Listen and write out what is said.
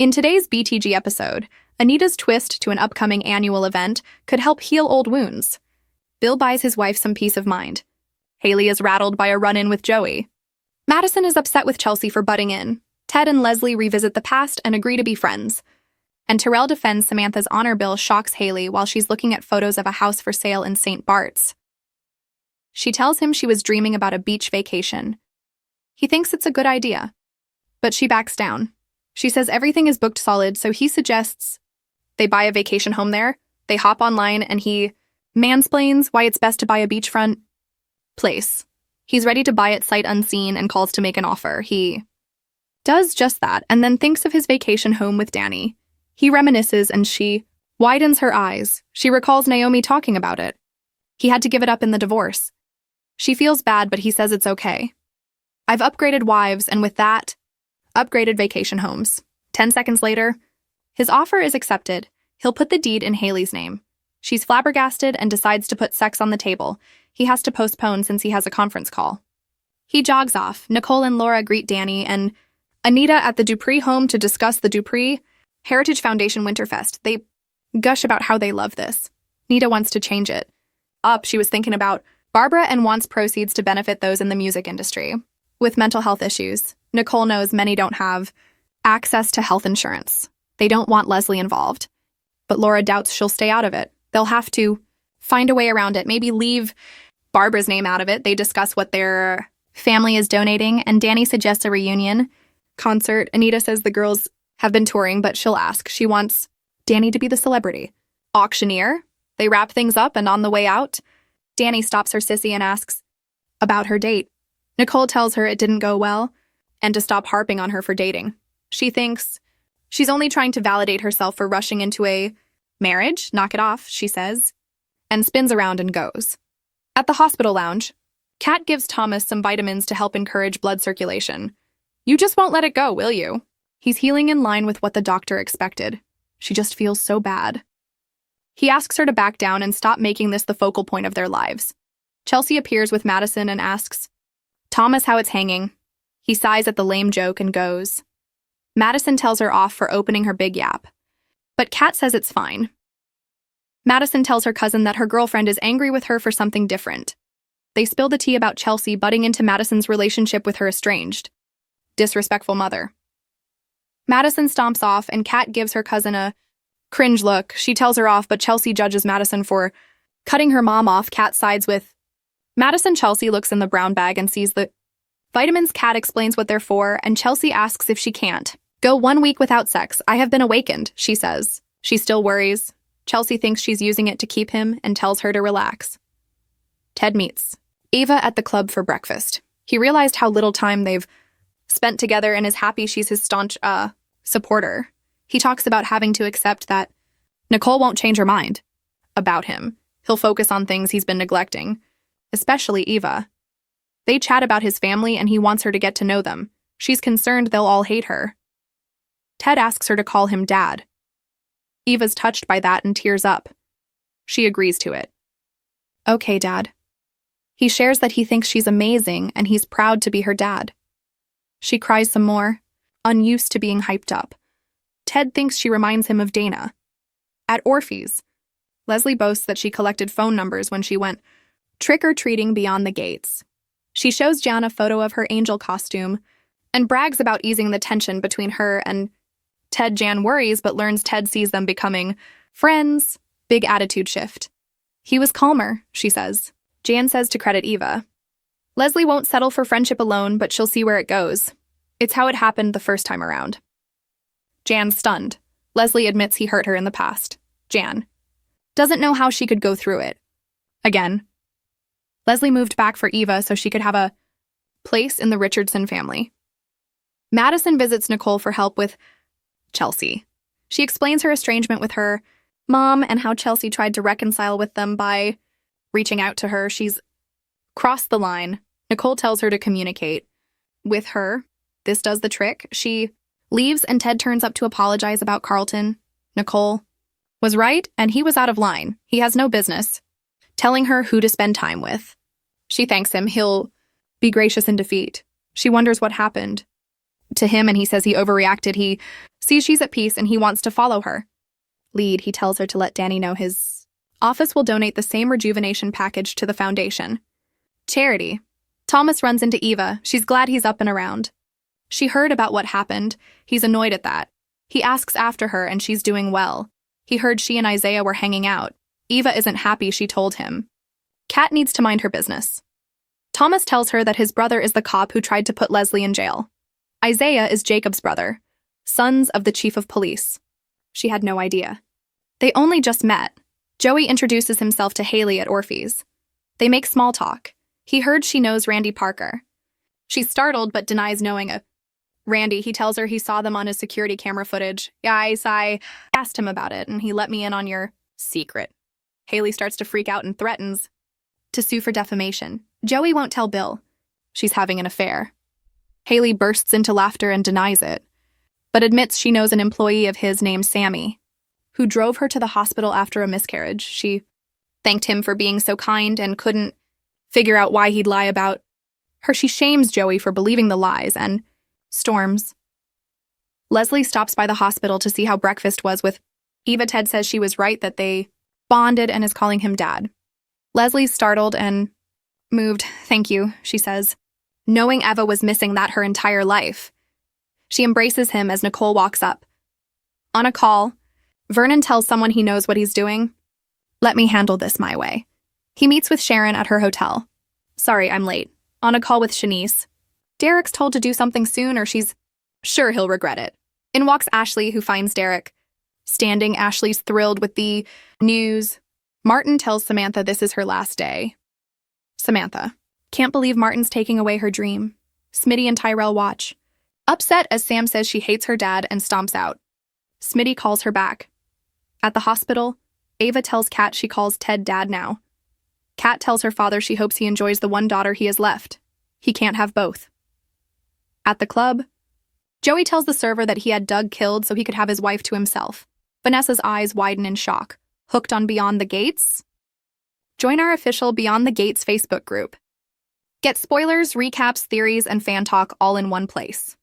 In today's BTG episode, Anita's twist to an upcoming annual event could help heal old wounds. Bill buys his wife some peace of mind. Hayley is rattled by a run-in with Joey. Madison is upset with Chelsea for butting in. Ted and Leslie revisit the past and agree to be friends. And Terrell defends Samantha's honor bill shocks Hayley while she's looking at photos of a house for sale in St. Bart's. She tells him she was dreaming about a beach vacation. He thinks it's a good idea, but she backs down. She says everything is booked solid, so he suggests they buy a vacation home there. They hop online and he mansplains why it's best to buy a beachfront place. He's ready to buy it sight unseen and calls to make an offer. He does just that and then thinks of his vacation home with Danny. He reminisces and she widens her eyes. She recalls Naomi talking about it. He had to give it up in the divorce. She feels bad, but he says it's okay. I've upgraded wives, and with that, upgraded vacation homes. 10 seconds later, his offer is accepted. He'll put the deed in Hayley's name. She's flabbergasted and decides to put sex on the table. He has to postpone since he has a conference call. He jogs off. Nicole and Laura greet Danny and Anita at the Dupree home to discuss the Dupree Heritage Foundation Winterfest. They gush about how they love this. Nita wants to change it. She was thinking about Barbara and wants proceeds to benefit those in the music industry with mental health issues. Nicole knows many don't have access to health insurance. They don't want Leslie involved. But Laura doubts she'll stay out of it. They'll have to find a way around it, maybe leave Barbara's name out of it. They discuss what their family is donating, and Danny suggests a reunion concert. Anita says the girls have been touring, but she'll ask. She wants Danny to be the celebrity. Auctioneer. They wrap things up, and on the way out, Danny stops her sissy and asks about her date. Nicole tells her it didn't go well and to stop harping on her for dating. She thinks she's only trying to validate herself for rushing into a marriage. Knock it off, she says, and spins around and goes. At the hospital lounge, Kat gives Tomas some vitamins to help encourage blood circulation. You just won't let it go, will you? He's healing in line with what the doctor expected. She just feels so bad. He asks her to back down and stop making this the focal point of their lives. Chelsea appears with Madison and asks Tomas how it's hanging. He sighs at the lame joke and goes. Madison tells her off for opening her big yap, but Kat says it's fine. Madison tells her cousin that her girlfriend is angry with her for something different. They spill the tea about Chelsea butting into Madison's relationship with her estranged, disrespectful mother. Madison stomps off and Kat gives her cousin a cringe look. She tells her off, but Chelsea judges Madison for cutting her mom off. Kat sides with Madison. Chelsea looks in the brown bag and sees the vitamins. Kat explains what they're for, and Chelsea asks if she can't go 1 week without sex. I have been awakened, she says. She still worries. Chelsea thinks she's using it to keep him and tells her to relax. Ted meets Eva at the club for breakfast. He realized how little time they've spent together and is happy she's his staunch supporter. He talks about having to accept that Nicole won't change her mind about him. He'll focus on things he's been neglecting, especially Eva. They chat about his family and he wants her to get to know them. She's concerned they'll all hate her. Ted asks her to call him Dad. Eva's touched by that and tears up. She agrees to it. Okay, Dad. He shares that he thinks she's amazing and he's proud to be her dad. She cries some more, unused to being hyped up. Ted thinks she reminds him of Dana. At Orphe's, Leslie boasts that she collected phone numbers when she went trick-or-treating beyond the gates. She shows Jan a photo of her angel costume and brags about easing the tension between her and Ted. Jan worries, but learns Ted sees them becoming friends. Big attitude shift. He was calmer, she says. Jan says to credit Eva. Leslie won't settle for friendship alone, but she'll see where it goes. It's how it happened the first time around. Jan's stunned. Leslie admits he hurt her in the past. Jan doesn't know how she could go through it. Again. Leslie moved back for Eva so she could have a place in the Richardson family. Madison visits Nicole for help with Chelsea. She explains her estrangement with her mom and how Chelsea tried to reconcile with them by reaching out to her. She's crossed the line. Nicole tells her to communicate with her. This does the trick. She leaves and Ted turns up to apologize about Carlton. Nicole was right and he was out of line. He has no business telling her who to spend time with. She thanks him. He'll be gracious in defeat. She wonders what happened to him and he says he overreacted. He sees she's at peace and he wants to follow her. Lead, he tells her to let Danny know his office will donate the same rejuvenation package to the foundation. Charity. Tomas runs into Eva. She's glad he's up and around. She heard about what happened. He's annoyed at that. He asks after her and she's doing well. He heard she and Isaiah were hanging out. Eva isn't happy, she told him. Kat needs to mind her business. Tomas tells her that his brother is the cop who tried to put Leslie in jail. Isaiah is Jacob's brother, sons of the chief of police. She had no idea. They only just met. Joey introduces himself to Hayley at Orphe's. They make small talk. He heard she knows Randy Parker. She's startled but denies knowing Randy. He tells her he saw them on his security camera footage. Yes, I asked him about it and he let me in on your secret. Hayley starts to freak out and threatens to sue for defamation. Joey won't tell Bill. She's having an affair. Hayley bursts into laughter and denies it, but admits she knows an employee of his named Sammy, who drove her to the hospital after a miscarriage. She thanked him for being so kind and couldn't figure out why he'd lie about her. She shames Joey for believing the lies and storms. Leslie stops by the hospital to see how breakfast was with Eva. Ted says she was right, that they bonded, and is calling him Dad. Leslie's startled and moved. Thank you, she says, knowing Eva was missing that her entire life. She embraces him as Nicole walks up. On a call, Vernon tells someone he knows what he's doing. Let me handle this my way. He meets with Sharon at her hotel. Sorry, I'm late. On a call with Shanice. Derek's told to do something soon or she's sure he'll regret it. In walks Ashley, who finds Derek standing. Ashley's thrilled with the news. Martin tells Samantha this is her last day. Samantha. Can't believe Martin's taking away her dream. Smitty and Tyrell watch. Upset as Sam says she hates her dad and stomps out. Smitty calls her back. At the hospital, Ava tells Kat she calls Ted Dad now. Kat tells her father she hopes he enjoys the one daughter he has left. He can't have both. At the club, Joey tells the server that he had Doug killed so he could have his wife to himself. Vanessa's eyes widen in shock. Hooked on Beyond the Gates? Join our official Beyond the Gates Facebook group. Get spoilers, recaps, theories, and fan talk all in one place.